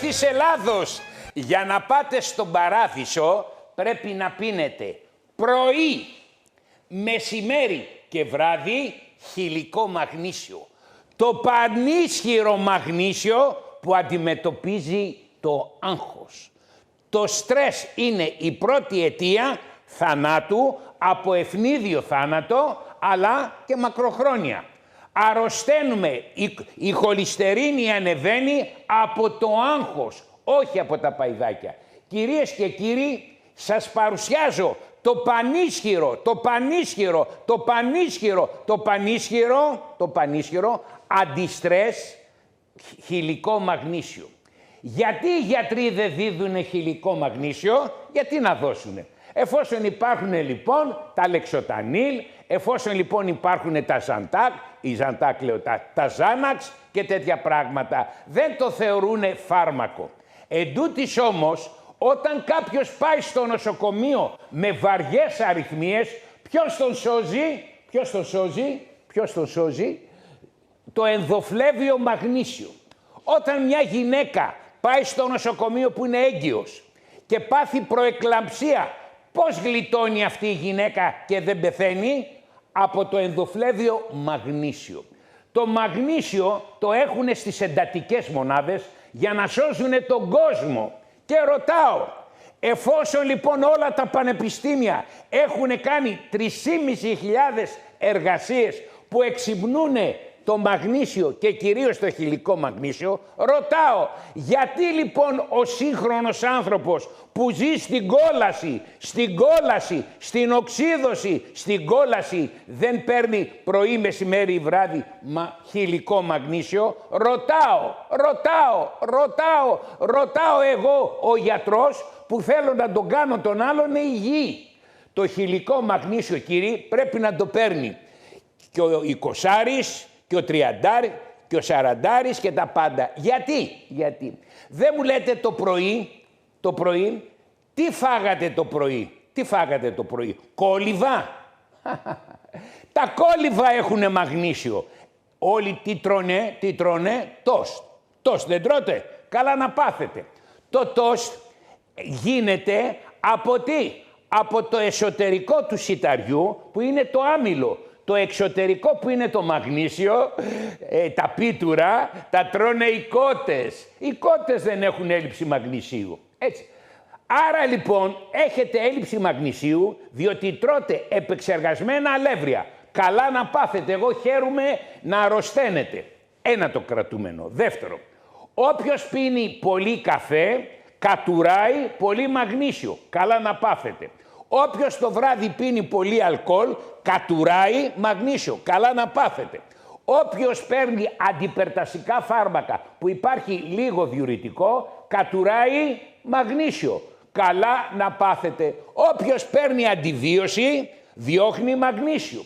Πολίτες της Ελλάδος, για να πάτε στον παράδεισο πρέπει να πίνετε πρωί, μεσημέρι και βράδυ χυλικό μαγνήσιο. Το πανίσχυρο μαγνήσιο που αντιμετωπίζει το άγχος. Το στρες είναι η πρώτη αιτία θανάτου από ευνίδιο θάνατο, αλλά και μακροχρόνια. Αρρωσταίνουμε, η χολυστερίνη ανεβαίνει από το άγχος, όχι από τα παϊδάκια. Κυρίες και κύριοι, σας παρουσιάζω το πανίσχυρο αντιστρες χυλικό μαγνήσιο. Γιατί οι γιατροί δεν δίδουνε χυλικό μαγνήσιο, γιατί να δώσουνε. Εφόσον υπάρχουν λοιπόν τα λεξοτανίλ, εφόσον λοιπόν υπάρχουν τα Ζαντάκ, τα Ζάναξ και τέτοια πράγματα, δεν το θερούνε φάρμακο. Εντούτοις όμως, όταν κάποιος πάει στο νοσοκομείο με βαριές αριθμίες, ποιος τον σώζει, το ενδοφλέβιο μαγνήσιο. Όταν μια γυναίκα πάει στο νοσοκομείο που είναι έγκυος και πάθει προεκλαμψία, πώς γλιτώνει αυτή η γυναίκα και δεν πεθαίνει? Από το ενδοφλέβιο μαγνήσιο. Το μαγνήσιο το έχουν στις εντατικές μονάδες για να σώζουν τον κόσμο. Και ρωτάω, εφόσον λοιπόν όλα τα πανεπιστήμια έχουν κάνει 3.500 εργασίες που εξυμνούν το μαγνήσιο και κυρίως το χυλικό μαγνήσιο, ρωτάω, γιατί λοιπόν ο σύγχρονος άνθρωπος που ζει στην κόλαση, στην οξύδωση, στην κόλαση δεν παίρνει πρωί, μεσημέρι, βράδυ χυλικό μαγνήσιο? Ρωτάω εγώ ο γιατρός που θέλω να τον κάνω τον άλλον υγιή. Το χυλικό μαγνήσιο, κύριοι, πρέπει να το παίρνει και ο 20άρης και ο 30άρης και ο 40άρης και τα πάντα. Γιατί? Δεν μου λέτε το πρωί, τι φάγατε το πρωί, κόλυβα. Τα κόλυβα έχουνε μαγνήσιο. Όλοι τι τρώνε, τόστ δεν τρώτε? Καλά να πάθετε. Το τόστ γίνεται από τι? Από το εσωτερικό του σιταριού που είναι το άμυλο. Το εξωτερικό που είναι το μαγνήσιο, τα πίτουρα, τα τρώνε οι κότες. Οι κότες δεν έχουν έλλειψη μαγνησίου. Έτσι. Άρα λοιπόν έχετε έλλειψη μαγνησίου διότι τρώτε επεξεργασμένα αλεύρια. Καλά να πάθετε, εγώ χαίρομαι να αρρωσταίνετε. Ένα το κρατούμενο. Δεύτερο, όποιος πίνει πολύ καφέ, κατουράει πολύ μαγνήσιο. Καλά να πάθετε. Όποιος το βράδυ πίνει πολύ αλκοόλ, κατουράει μαγνήσιο. Καλά να πάθετε. Όποιος παίρνει αντιπερτασικά φάρμακα που υπάρχει λίγο διουρητικό, κατουράει μαγνήσιο. Καλά να πάθετε. Όποιος παίρνει αντιβίωση, διώχνει μαγνήσιο.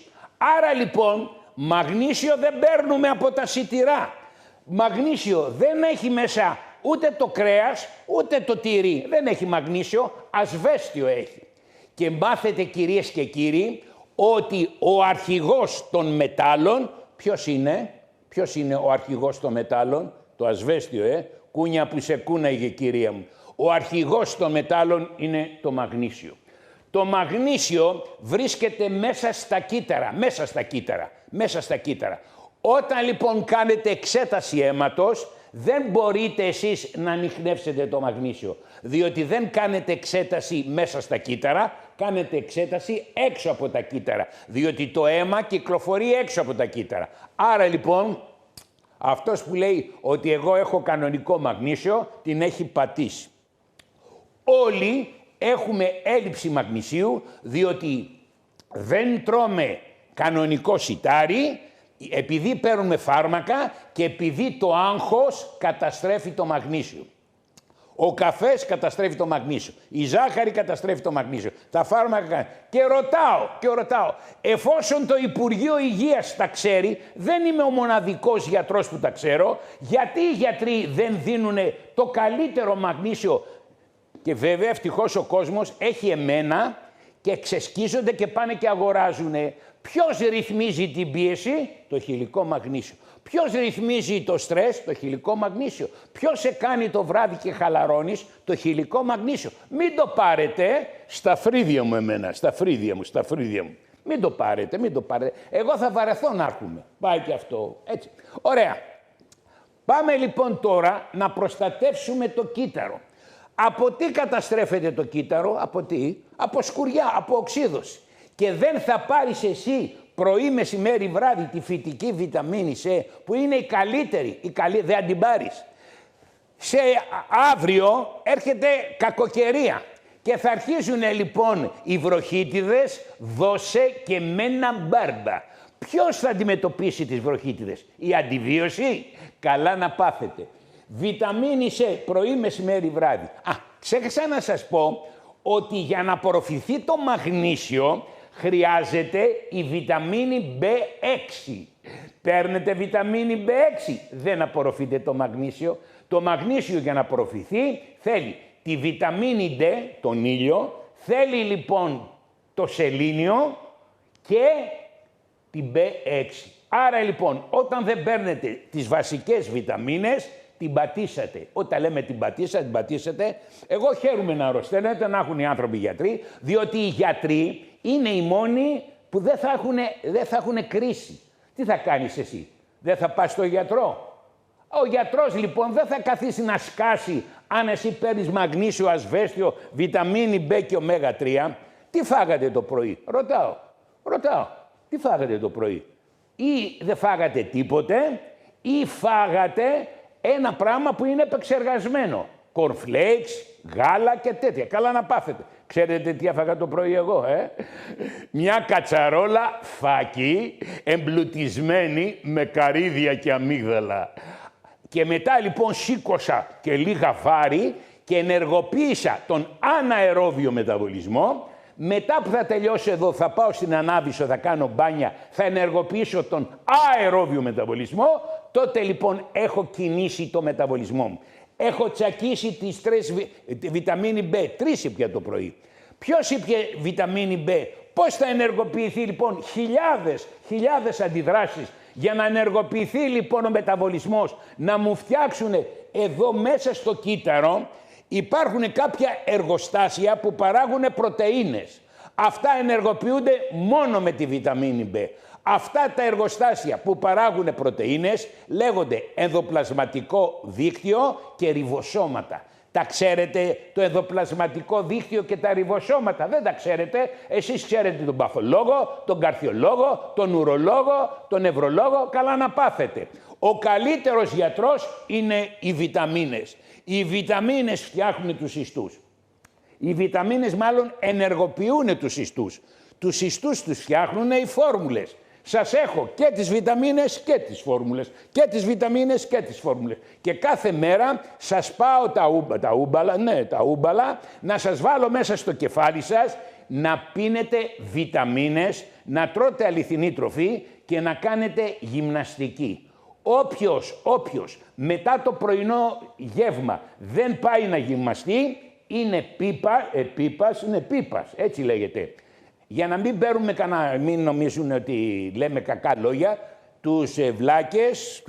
Άρα λοιπόν, μαγνήσιο δεν παίρνουμε από τα σιτηρά. Μαγνήσιο δεν έχει μέσα ούτε το κρέας, ούτε το τυρί. Δεν έχει μαγνήσιο, ασβέστιο έχει. Και μάθετε, κυρίες και κύριοι, ότι ο αρχηγός των μετάλλων, ποιος είναι ο αρχηγός των μετάλλων? Το ασβέστιο, κούνια που σε κούναγε, κυρία μου. Ο αρχηγός των μετάλλων είναι το μαγνήσιο. Το μαγνήσιο βρίσκεται μέσα στα κύτταρα. Όταν λοιπόν κάνετε εξέταση αίματος, δεν μπορείτε εσείς να ανιχνεύσετε το μαγνήσιο, διότι δεν κάνετε εξέταση μέσα στα κύτταρα, κάνετε εξέταση έξω από τα κύτταρα, διότι το αίμα κυκλοφορεί έξω από τα κύτταρα. Άρα λοιπόν, αυτός που λέει ότι εγώ έχω κανονικό μαγνήσιο, την έχει πατήσει. Όλοι έχουμε έλλειψη μαγνησίου, διότι δεν τρώμε κανονικό σιτάρι, επειδή παίρνουμε φάρμακα και επειδή το άγχος καταστρέφει το μαγνήσιο. Ο καφές καταστρέφει το μαγνήσιο. Η ζάχαρη καταστρέφει το μαγνήσιο. Τα φάρμακα. Και ρωτάω, εφόσον το Υπουργείο Υγείας τα ξέρει, δεν είμαι ο μοναδικός γιατρός που τα ξέρω, γιατί οι γιατροί δεν δίνουν το καλύτερο μαγνήσιο? Και βέβαια ευτυχώς ο κόσμος έχει εμένα και ξεσκίζονται και πάνε και αγοράζουν. Ποιος ρυθμίζει την πίεση? Το χυλικό μαγνήσιο. Ποιος ρυθμίζει το στρες? Το χυλικό μαγνήσιο. Ποιος σε κάνει το βράδυ και χαλαρώνεις? Το χυλικό μαγνήσιο. Μην το πάρετε στα φρύδια μου εμένα, στα φρύδια μου. Μην το πάρετε. Εγώ θα βαρεθώ να έρχομαι. Πάει και αυτό, έτσι. Ωραία. Πάμε λοιπόν τώρα να προστατεύσουμε το κύτταρο. Από τι καταστρέφεται το κύτταρο? Από τι? Από σκουριά, από οξύδωση. Και δεν θα πάρεις εσύ πρωί, μεσημέρι, βράδυ τη φυτική βιταμίνη C που είναι η καλύτερη, δεν την πάρεις. Σε αύριο έρχεται κακοκαιρία και θα αρχίζουν λοιπόν οι βροχίτιδες, δώσε και μένα μπάρμπα. Ποιος θα αντιμετωπίσει τις βροχίτιδες? Η αντιβίωση? Καλά να πάθετε. Βιταμίνη C πρωί, μεσημέρι, βράδυ. Ξέχασα να σας πω ότι για να απορροφηθεί το μαγνήσιο χρειάζεται η βιταμίνη B6. Παίρνετε βιταμίνη B6, δεν απορροφείται το μαγνήσιο. Το μαγνήσιο για να απορροφηθεί θέλει τη βιταμίνη D, τον ήλιο, θέλει λοιπόν το σελήνιο και την B6. Άρα λοιπόν όταν δεν παίρνετε τις βασικές βιταμίνες, την πατήσατε. Όταν λέμε την πατήσατε, εγώ χαίρομαι να αρρωσταίνετε, να έχουν οι άνθρωποι γιατροί, διότι οι γιατροί είναι οι μόνοι που δεν θα έχουν κρίση. Τι θα κάνεις εσύ? Δεν θα πας στο γιατρό? Ο γιατρός λοιπόν δεν θα καθίσει να σκάσει αν εσύ παίρνεις μαγνήσιο, ασβέστιο, βιταμίνη B και ω3. Τι φάγατε το πρωί? Ρωτάω. Τι φάγατε το πρωί? Ή δεν φάγατε τίποτε ή φάγατε ένα πράγμα που είναι επεξεργασμένο. Κορνφλέξ, γάλα και τέτοια. Καλά να πάθετε. Ξέρετε τι έφαγα το πρωί εγώ, Μια κατσαρόλα φάκι εμπλουτισμένη με καρύδια και αμύγδαλα. Και μετά λοιπόν σήκωσα και λίγα βάρη και ενεργοποίησα τον αναερόβιο μεταβολισμό. Μετά που θα τελειώσω εδώ θα πάω στην Ανάβησο, θα κάνω μπάνια, θα ενεργοποιήσω τον αερόβιο μεταβολισμό. Τότε λοιπόν έχω κινήσει το μεταβολισμό μου. Έχω τσακίσει τις βιταμίνη B, 3 ήπια το πρωί. Ποιος ήπια βιταμίνη B? Πώς θα ενεργοποιηθεί λοιπόν χιλιάδες αντιδράσεις για να ενεργοποιηθεί λοιπόν ο μεταβολισμός, να μου φτιάξουν εδώ μέσα στο κύτταρο. Υπάρχουν κάποια εργοστάσια που παράγουν πρωτεΐνες. Αυτά ενεργοποιούνται μόνο με τη βιταμίνη B. Αυτά τα εργοστάσια που παράγουν πρωτεΐνες λέγονται ενδοπλασματικό δίκτυο και ριβοσώματα. Τα ξέρετε το ενδοπλασματικό δίκτυο και τα ριβοσώματα? Δεν τα ξέρετε. Εσείς ξέρετε τον παθολόγο, τον καρδιολόγο, τον ουρολόγο, τον νευρολόγο. Καλά να πάθετε. Ο καλύτερος γιατρός είναι οι βιταμίνες. Οι βιταμίνες φτιάχνουν τους ιστούς. Οι βιταμίνες μάλλον ενεργοποιούν τους ιστούς. Τους ιστούς τους φτιάχνουν οι φόρμουλες. Σας έχω και τις βιταμίνες και τις φόρμουλες. Και τις βιταμίνες και τις φόρμουλες. Και κάθε μέρα σας πάω τα ούμπαλα, να σας βάλω μέσα στο κεφάλι σας, να πίνετε βιταμίνες, να τρώτε αληθινή τροφή και να κάνετε γυμναστική. Όποιος μετά το πρωινό γεύμα δεν πάει να γυμναστεί, είναι πίπας, έτσι λέγεται. Για να μην παίρνουμε μην νομίζουν ότι λέμε κακά λόγια, τους βλάκες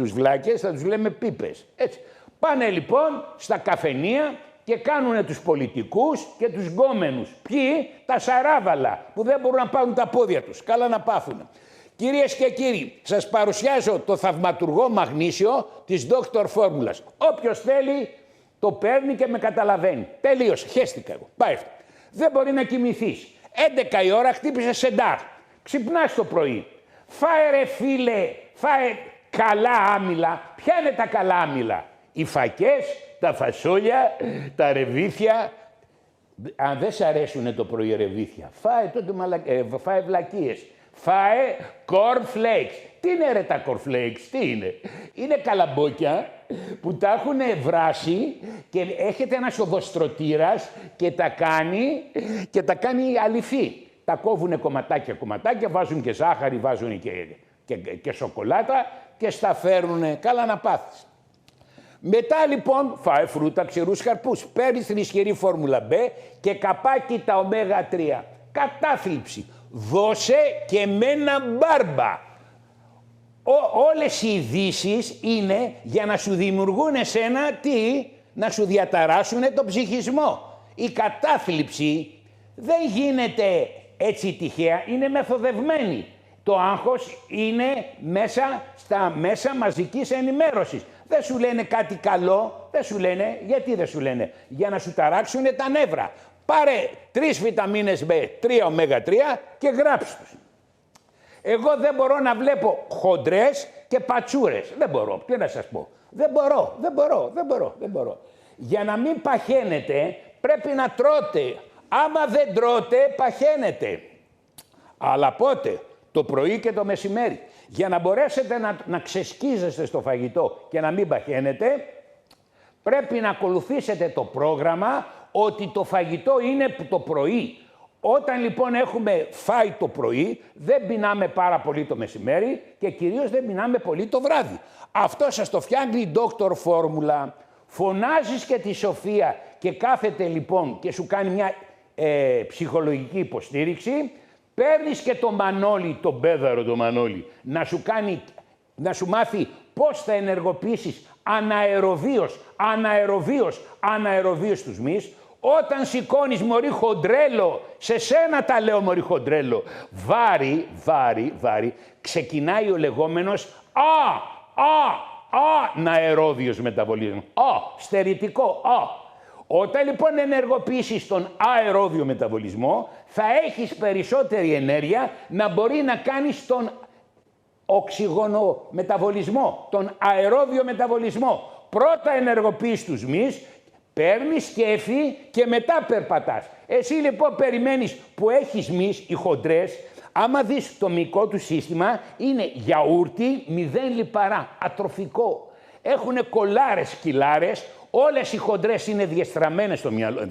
θα τους λέμε πίπες. Έτσι. Πάνε λοιπόν στα καφενεία και κάνουν τους πολιτικούς και τους γκόμενους. Ποιοι? Τα σαράβαλα που δεν μπορούν να πάρουν τα πόδια τους. Καλά να πάθουν. Κυρίες και κύριοι, σας παρουσιάζω το θαυματουργό μαγνήσιο της Dr. Φόρμουλας. Όποιος θέλει το παίρνει και με καταλαβαίνει. Τελείωσε, χέστηκα εγώ. Πάει αυτό. Δεν μπορεί να κοιμηθείς. 11 η ώρα χτύπησε σεντάρ. Ξυπνάς το πρωί. Φάε ρε φίλε, φάε καλά άμυλα. Ποια είναι τα καλά άμυλα? Οι φακές, τα φασόλια, τα ρεβίθια. Αν δεν σ' αρέσουν το πρωί ρεβίθια, φάε τότε φάε βλακίες. Φάε cornflakes. Τι είναι ρε τα cornflakes, τι είναι? Είναι καλαμπόκια που τα έχουν βράσει και έχετε ένας οδοστρωτήρας και τα κάνει αληθή. Τα κόβουνε κομματάκια, βάζουν και ζάχαρη, βάζουν και σοκολάτα και στα φέρνουνε. Καλά να πάθεις. Μετά λοιπόν φάε φρούτα, ξηρούς καρπούς. Παίρνεις την ισχυρή φόρμουλα B και καπάκι τα ω3. Κατάθλιψη. Δώσε και μένα μπάρμπα. όλες οι ειδήσεις είναι για να σου δημιουργούν εσένα τι, να σου διαταράσσουν τον ψυχισμό. Η κατάθλιψη δεν γίνεται έτσι τυχαία, είναι μεθοδευμένη. Το άγχος είναι μέσα στα μέσα μαζικής ενημέρωσης. Δεν σου λένε κάτι καλό, δεν σου λένε, γιατί δεν σου λένε, για να σου ταράξουν τα νεύρα. Πάρε 3 βιταμίνες B, 3 ω3 και γράψ' τους. Εγώ δεν μπορώ να βλέπω χοντρές και πατσούρες. Δεν μπορώ, τι να σας πω. Δεν μπορώ. Για να μην παχαίνετε πρέπει να τρώτε. Άμα δεν τρώτε παχαίνετε. Αλλά πότε? Το πρωί και το μεσημέρι. Για να μπορέσετε να ξεσκίζεστε στο φαγητό και να μην παχαίνετε, πρέπει να ακολουθήσετε το πρόγραμμα ότι το φαγητό είναι το πρωί. Όταν λοιπόν έχουμε φάει το πρωί, δεν πεινάμε πάρα πολύ το μεσημέρι και κυρίως δεν πεινάμε πολύ το βράδυ. Αυτό σας το φτιάχνει η Dr. Φόρμουλα. Φωνάζεις και τη Σοφία και κάθεται λοιπόν και σου κάνει μια ψυχολογική υποστήριξη. Παίρνεις και το Μανώλη, τον πέδαρο το Μανώλη, να σου μάθει πώς θα ενεργοποιήσεις αναεροβίως τους μυς. Όταν σηκώνεις μωρή χοντρέλο, σε σένα τα λέω μωρή χοντρέλο, βάρη, ξεκινάει ο λεγόμενος αερόβιος μεταβολισμός. Στερητικό, Όταν λοιπόν ενεργοποιήσεις τον αερόβιο μεταβολισμό, θα έχεις περισσότερη ενέργεια να μπορεί να κάνεις τον οξυγόνο μεταβολισμό, τον αερόβιο μεταβολισμό. Πρώτα ενεργοποιείς τους μυς, παίρνεις σκέφη και μετά περπατάς. Εσύ λοιπόν περιμένεις που έχεις μυς, οι χοντρές, άμα δεις το μυϊκό του σύστημα, είναι γιαούρτι 0 λιπαρά, ατροφικό. Έχουνε κολάρες, κιλάρες, όλες οι χοντρές είναι διεστραμμένες στο μυαλό,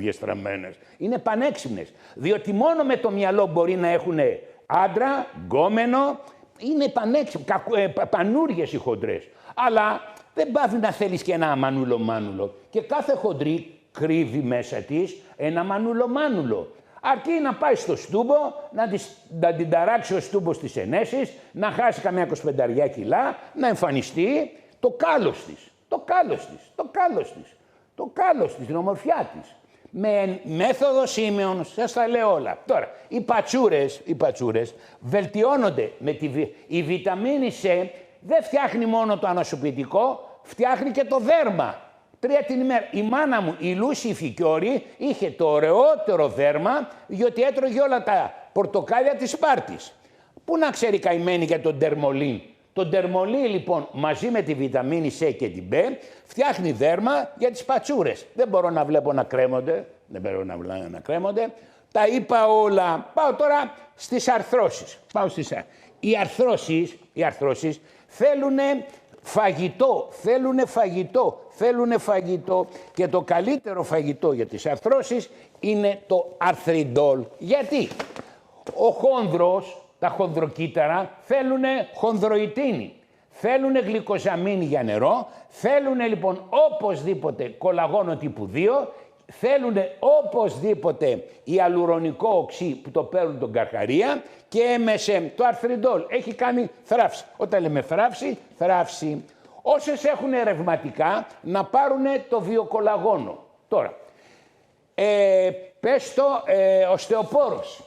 είναι πανέξυπνες. Διότι μόνο με το μυαλό μπορεί να έχουν άντρα, γκόμενο, είναι πανούριες οι χοντρές. Αλλά δεν πάβει να θέλεις και ένα μανούλο. Και κάθε χοντρή κρύβει μέσα της ένα μανούλο. Αρκεί να πάει στο στούμπο, να την ταράξει ο στούμπος της ενέσεις, να χάσει καμιά 25 κιλά, να εμφανιστεί το κάλος της. Το κάλος της, την ομορφιά της. Με μέθοδο Σίμεων, σας τα λέω όλα. Τώρα, οι πατσούρες βελτιώνονται με η βιταμίνη C, δεν φτιάχνει μόνο το ανασωπητικό, φτιάχνει και το δέρμα. 3 την ημέρα. Η μάνα μου, η Λούση Φικιόρη, είχε το ωραιότερο δέρμα, διότι έτρωγε όλα τα πορτοκάλια της Σπάρτης. Πού να ξέρει καημένη για τον ντερμολίν. Το ντερμολίν λοιπόν μαζί με τη βιταμίνη C και την B φτιάχνει δέρμα για τις πατσούρες. Δεν μπορώ να βλέπω να κρέμονται. Τα είπα όλα. Πάω τώρα στις αρθρώσεις. Οι αρθρώσεις θέλουν φαγητό και το καλύτερο φαγητό για τις αρθρώσεις είναι το αρθριντόλ. Γιατί? Ο χόνδρος, τα χονδροκύτταρα θέλουν χονδροϊτίνη, θέλουν γλυκοζαμίνη για νερό, θέλουν λοιπόν οπωσδήποτε κολαγόνο τύπου 2, θέλουν οπωσδήποτε ιαλουρονικό οξύ που το παίρνουν τον καρχαρία και MSM, το αρθριντόλ, έχει κάνει θράψη. Όταν λέμε θράψη. Όσες έχουν ρευματικά να πάρουν το βιοκολαγόνο. Τώρα, πες το οστεοπόρος.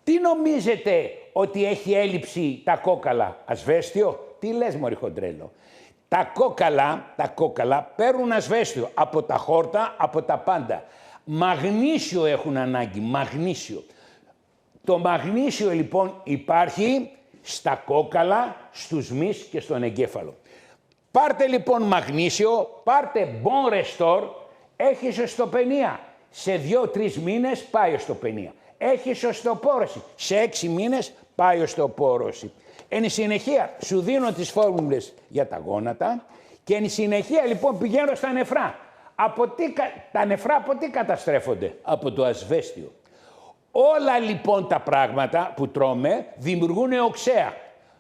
Τι νομίζετε ότι έχει έλλειψη τα κόκαλα, ασβέστιο? Τι λες μωρή χοντρέλο? Τα κόκαλα παίρνουν ασβέστιο από τα χόρτα, από τα πάντα. Μαγνήσιο έχουν ανάγκη, μαγνήσιο. Το μαγνήσιο λοιπόν υπάρχει στα κόκαλα, στους μυς και στον εγκέφαλο. Πάρτε λοιπόν μαγνήσιο, πάρτε Bon Restore, έχεις οστοπενία. Σε 2-3 μήνες πάει οστοπενία. Έχεις οστεοπόρωση. Σε 6 μήνες πάει οστεοπόρωση. Εν συνεχεία σου δίνω τις φόρμουλες για τα γόνατα και εν συνεχεία λοιπόν πηγαίνω στα νεφρά. Τα νεφρά από τι καταστρέφονται? Από το ασβέστιο. Όλα λοιπόν τα πράγματα που τρώμε δημιουργούν οξέα.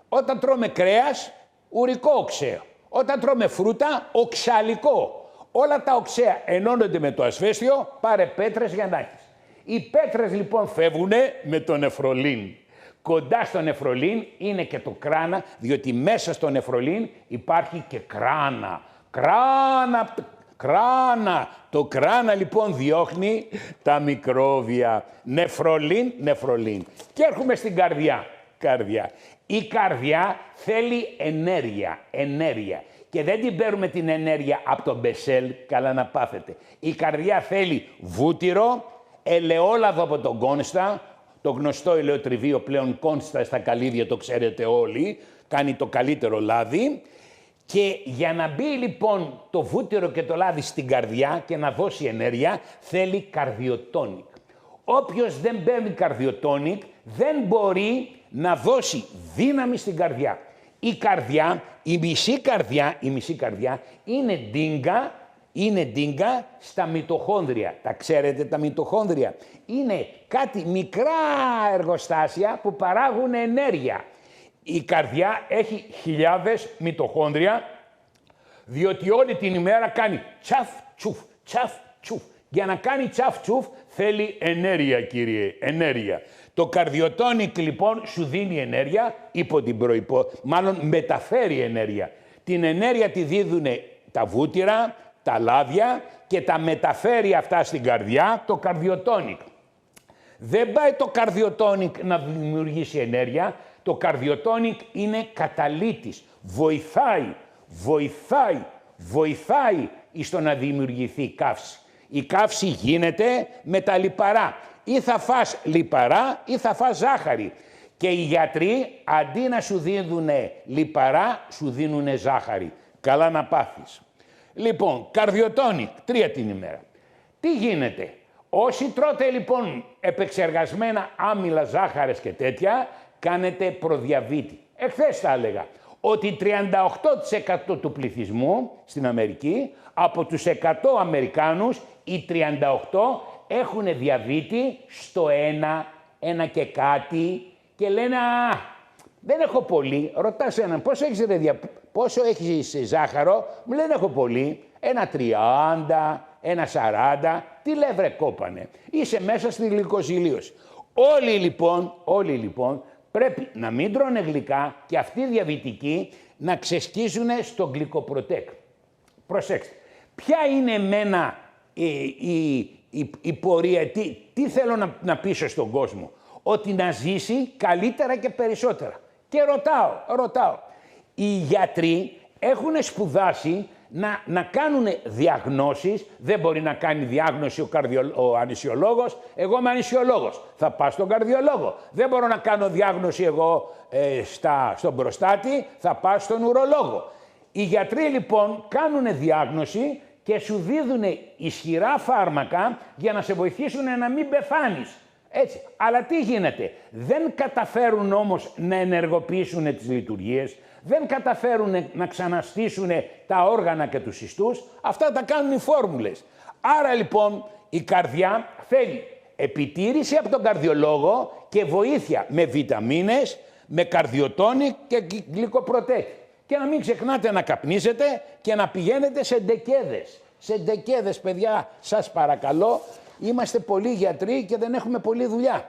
Όταν τρώμε κρέας, ουρικό οξέα. Όταν τρώμε φρούτα, οξαλικό. Όλα τα οξέα ενώνονται με το ασβέστιο, πάρε πέτρες για να έχεις. Οι πέτρες λοιπόν φεύγουν με το νεφρολίν. Κοντά στο νεφρολίν είναι και το κράνα, διότι μέσα στο νεφρολίν υπάρχει και κράνα. Κράνα. Το κράνα λοιπόν διώχνει τα μικρόβια. Νεφρολίν. Και έρχομαι στην καρδιά. Η καρδιά θέλει ενέργεια. Και δεν την παίρνουμε την ενέργεια από τον Μπεσέλ, καλά να πάθετε. Η καρδιά θέλει βούτυρο, ελαιόλαδο από τον Κόνστα, το γνωστό ελαιοτριβείο πλέον Κόνστα στα καλύδια, το ξέρετε όλοι, κάνει το καλύτερο λάδι. Και για να μπει λοιπόν το βούτυρο και το λάδι στην καρδιά και να δώσει ενέργεια, θέλει καρδιοτόνικ. Όποιος δεν παίρνει καρδιοτόνικ δεν μπορεί να δώσει δύναμη στην καρδιά. Η μισή καρδιά είναι ντίγκα στα μυτοχόνδρια. Τα ξέρετε τα μυτοχόνδρια? Είναι κάτι μικρά εργοστάσια που παράγουν ενέργεια. Η καρδιά έχει χιλιάδες μυτοχόνδρια, διότι όλη την ημέρα κάνει τσαφ τσουφ. Για να κάνει τσαφ τσουφ θέλει ενέργεια, κύριε, ενέργεια. Το καρδιοτόνικ λοιπόν σου δίνει ενέργεια, μάλλον μεταφέρει ενέργεια. Την ενέργεια τη δίδουν τα βούτυρα, τα λάδια και τα μεταφέρει αυτά στην καρδιά το καρδιοτόνικ. Δεν πάει το καρδιοτόνικ να δημιουργήσει ενέργεια, το καρδιοτόνικ είναι καταλύτης. Βοηθάει στο να δημιουργηθεί καύση. Η καύση γίνεται με τα λιπαρά. Ή θα φας λιπαρά ή θα φας ζάχαρη. Και οι γιατροί αντί να σου δίνουν λιπαρά, σου δίνουν ζάχαρη. Καλά να πάθεις. Λοιπόν, καρδιοτόνικ, 3 την ημέρα. Τι γίνεται? Όσοι τρώτε λοιπόν επεξεργασμένα άμυλα, ζάχαρες και τέτοια, κάνετε προδιαβήτη. Εχθές θα έλεγα ότι 38% του πληθυσμού στην Αμερική, από τους 100 Αμερικάνους, οι 38 έχουν διαβήτη στο 1 και κάτι και λένε δεν έχω πολύ. Ρωτάς έναν πόσο έχεις ζάχαρο, μου λένε έχω πολύ, 1,30, 1,40, τι λέει βρε κόπανε, είσαι μέσα στη γλυκοζηλίωση. Όλοι λοιπόν πρέπει να μην τρώνε γλυκά και αυτοί οι διαβητικοί να ξεσκίζουν στο γλυκοπροτέκ. Προσέξτε, ποια είναι εμένα η πορεία, τι θέλω να πείσω στον κόσμο? Ότι να ζήσει καλύτερα και περισσότερα. Και ρωτάω. Οι γιατροί έχουν σπουδάσει να κάνουν διαγνώσεις. Δεν μπορεί να κάνει διάγνωση ο ανησιολόγος. Εγώ είμαι ανησιολόγος. Θα πάω στον καρδιολόγο. Δεν μπορώ να κάνω διάγνωση εγώ στον προστάτη. Θα πάω στον ουρολόγο. Οι γιατροί λοιπόν κάνουν διάγνωση και σου δίδουν ισχυρά φάρμακα για να σε βοηθήσουν να μην πεθάνεις. Έτσι. Αλλά τι γίνεται? Δεν καταφέρουν όμως να ενεργοποιήσουν τις λειτουργίες, δεν καταφέρουν να ξαναστήσουν τα όργανα και τους ιστούς. Αυτά τα κάνουν οι φόρμουλες. Άρα λοιπόν η καρδιά θέλει επιτήρηση από τον καρδιολόγο και βοήθεια με βιταμίνες, με καρδιοτόνικ και γλυκοπροτέκ. Και να μην ξεχνάτε να καπνίζετε και να πηγαίνετε σε ντεκέδες. Σε ντεκέδες, παιδιά, σας παρακαλώ. Είμαστε πολλοί γιατροί και δεν έχουμε πολλή δουλειά.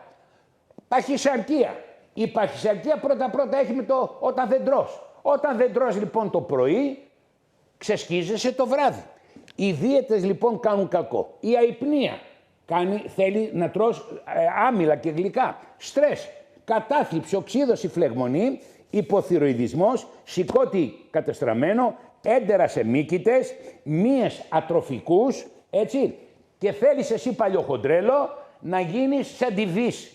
Παχυσαρκία. Η παχυσαρκία πρώτα έχει με το όταν δεν τρως. Όταν δεν τρως λοιπόν το πρωί, ξεσκίζεσαι το βράδυ. Οι δίαιτες λοιπόν κάνουν κακό. Η αϊπνία θέλει να τρως άμυλα και γλυκά. Στρες, κατάθλιψη, οξύδωση, φλεγμονή, υποθυροειδισμός, σηκώτη κατεστραμμένο, έντερα σε μύκητες, μύες ατροφικούς, έτσι. Και θέλεις εσύ παλιοχοντρέλο να γίνεις σαν τη Βύση.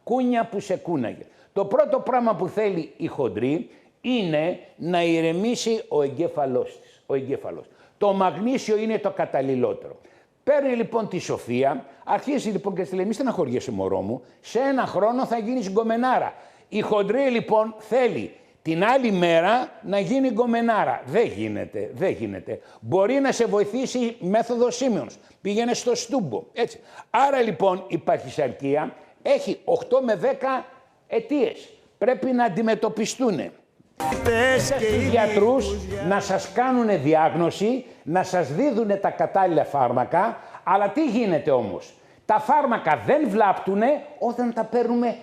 Κούνια που σε κούναγε. Το πρώτο πράγμα που θέλει η χοντρή είναι να ηρεμήσει ο εγκέφαλός της. Το μαγνήσιο είναι το καταλληλότερο. Παίρνει λοιπόν τη Σοφία, αρχίζει λοιπόν και της λέει: μη στεναχωριέσαι μωρό μου, σε 1 χρόνο θα γίνεις γκομενάρα. Η χοντρή λοιπόν θέλει την άλλη μέρα να γίνει γκομενάρα. Δεν γίνεται. Μπορεί να σε βοηθήσει η μέθοδος Σίμεωνς. Πήγαινε στο Στούμπο. Έτσι. Άρα λοιπόν η παχυσαρκία έχει 8 με 10 αιτίες. Πρέπει να αντιμετωπιστούν. Στους γιατρούς να σας κάνουν διάγνωση, να σας δίδουν τα κατάλληλα φάρμακα, αλλά τι γίνεται όμως? Τα φάρμακα δεν βλάπτουνε όταν τα παίρνουμε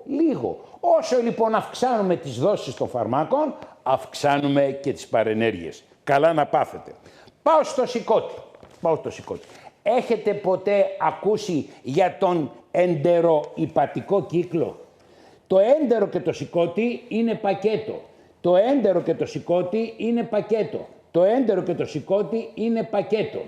λίγο. Όσο λοιπόν αυξάνουμε τις δόσεις των φαρμάκων, αυξάνουμε και τις παρενέργειες. Καλά να πάθετε. Πάω στο σηκώτη. Έχετε ποτέ ακούσει για τον εντεροϊπατικό κύκλο? Το έντερο και το σηκώτη είναι πακέτο. Το έντερο και το σηκώτη είναι πακέτο. Το έντερο και το σηκώτη είναι πακέτο.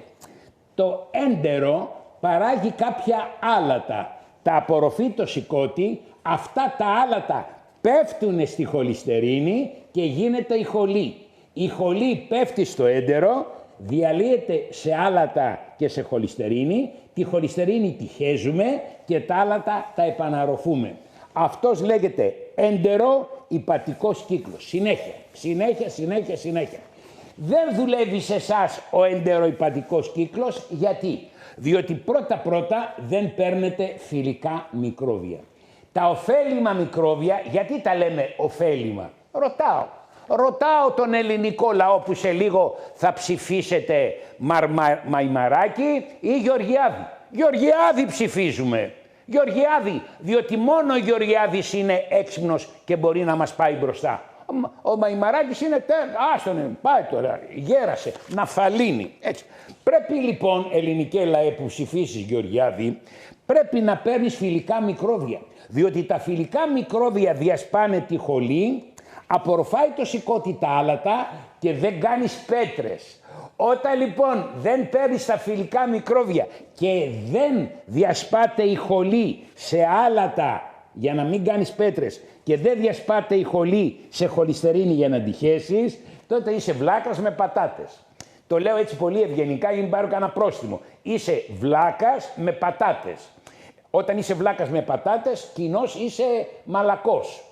Το έντερο παράγει κάποια άλατα. Τα απορροφεί το σηκώτη, αυτά τα άλατα πέφτουν στη χολυστερίνη και γίνεται η χολή. Η χολή πέφτει στο έντερο, διαλύεται σε άλατα και σε χολυστερίνη, τη χολυστερίνη τη χέζουμε και τα άλατα τα επαναρροφούμε. Αυτός λέγεται εντεροϊπατικός κύκλος. Συνέχεια. Δεν δουλεύει σε εσάς ο εντεροϊπατικός κύκλος. Γιατί? Διότι πρώτα δεν παίρνετε φιλικά μικρόβια. Τα ωφέλιμα μικρόβια, γιατί τα λέμε ωφέλιμα? Ρωτάω τον ελληνικό λαό που σε λίγο θα ψηφίσετε Μαϊμαράκη ή Γεωργιάδη. Γεωργιάδη ψηφίζουμε. Γεωργιάδη, διότι μόνο ο Γεωργιάδης είναι έξυπνος και μπορεί να μας πάει μπροστά. Ο Μαϊμαράκης είναι άστονε, πάει τώρα, γέρασε, ναφθαλίνη. Έτσι. Πρέπει λοιπόν, ελληνικέ λαέ που ψηφίσεις Γεωργιάδη, πρέπει να παίρνεις φιλικά μικρόβια. Διότι τα φιλικά μικρόβια διασπάνε τη χολή, απορροφάει το σηκώτη τα άλατα και δεν κάνεις πέτρες. Όταν λοιπόν δεν παίρνεις τα φιλικά μικρόβια και δεν διασπάται η χολή σε άλατα για να μην κάνεις πέτρες και δεν διασπάται η χολή σε χολυστερίνη για να τη χέσεις, τότε είσαι βλάκας με πατάτες. Το λέω έτσι πολύ ευγενικά για να πάρω κανένα πρόστιμο. Είσαι βλάκας με πατάτες. Όταν είσαι βλάκας με πατάτες, κοινώς είσαι μαλακός.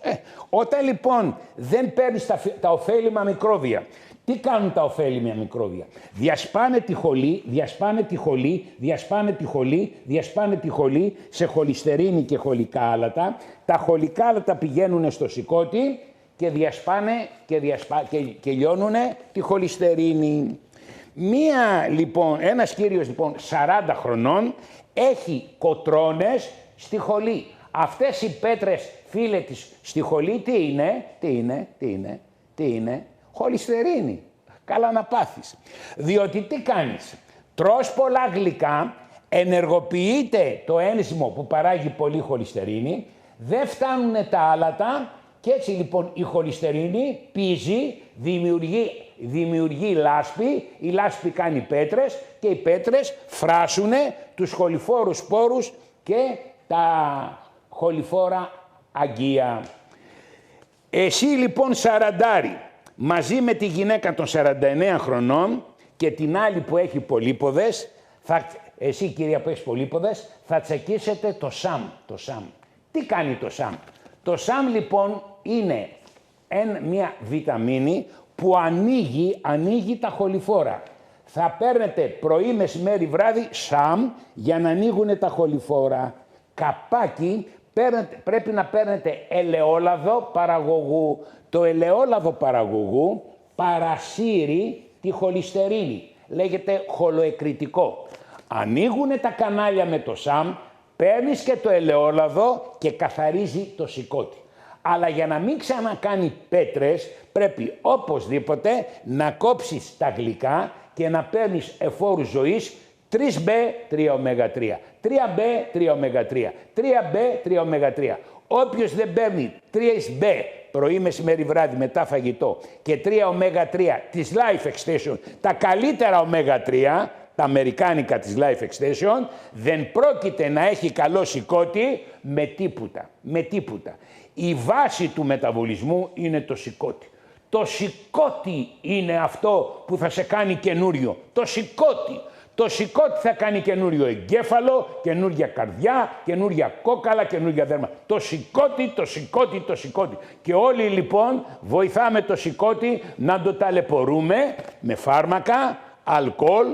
Όταν λοιπόν δεν παίρνεις τα ωφέλιμα μικρόβια, τι κάνουν τα ωφέλιμα μικρόβια? Διασπάνε τη χολή σε χολυστερίνη και χολικά άλατα. Τα χολικά άλατα πηγαίνουν στο σηκώτη και διασπάνε και λιώνουν τη χολυστερίνη. Ένας κύριος λοιπόν 40 χρονών έχει κοτρώνες στη χολή. Αυτές οι πέτρες, φίλε της, στη χολή τι είναι? Χολυστερίνη. Καλά να πάθεις. Διότι τι κάνεις? Τρως πολλά γλυκά, ενεργοποιείται το ένζυμο που παράγει πολύ χολυστερίνη, δεν φτάνουν τα άλατα και έτσι λοιπόν η χολυστερίνη πίζει, δημιουργεί λάσπη, η λάσπη κάνει πέτρες και οι πέτρες φράσουν τους χοληφόρους σπόρους και τα χοληφόρα αγκία. Εσύ λοιπόν σαραντάρι, μαζί με τη γυναίκα των 49 χρονών και την άλλη που έχει πολύποδες, εσύ κυρία που έχεις πολύποδες, θα τσεκίσετε το ΣΑΜ. Τι κάνει το ΣΑΜ? Το ΣΑΜ λοιπόν είναι μια βιταμίνη που ανοίγει τα χοληφόρα. Θα παίρνετε πρωί, μεσημέρι, βράδυ ΣΑΜ για να ανοίγουν τα χοληφόρα. Καπάκι πρέπει να παίρνετε ελαιόλαδο παραγωγού. Το ελαιόλαδο παραγωγού παρασύρει τη χολυστερίνη. Λέγεται χολοεκρητικό. Ανοίγουν τα κανάλια με το ΣΑΜ, παίρνεις και το ελαιόλαδο και καθαρίζει το σηκώτη. Αλλά για να μην ξανακάνει πέτρες, πρέπει οπωσδήποτε να κόψεις τα γλυκά και να παίρνεις εφόρους ζωής 3B, 3ω3, 3B, 3ω3, 3B, 3ω3. Όποιος δεν παίρνει 3B πρωί, μεσημέρι, βράδυ, μετά φαγητό και 3ω3 της Life Extension, τα καλύτερα ω3, τα αμερικάνικα της Life Extension, δεν πρόκειται να έχει καλό σηκώτη με τίποτα. Η βάση του μεταβολισμού είναι το σηκώτη. Το σηκώτη είναι αυτό που θα σε κάνει καινούριο. Το σηκώτη θα κάνει καινούριο εγκέφαλο, καινούρια καρδιά, καινούρια κόκαλα, καινούρια δέρμα. Το σηκώτη. Και όλοι λοιπόν βοηθάμε το σηκώτη να το ταλαιπωρούμε με φάρμακα, αλκοόλ,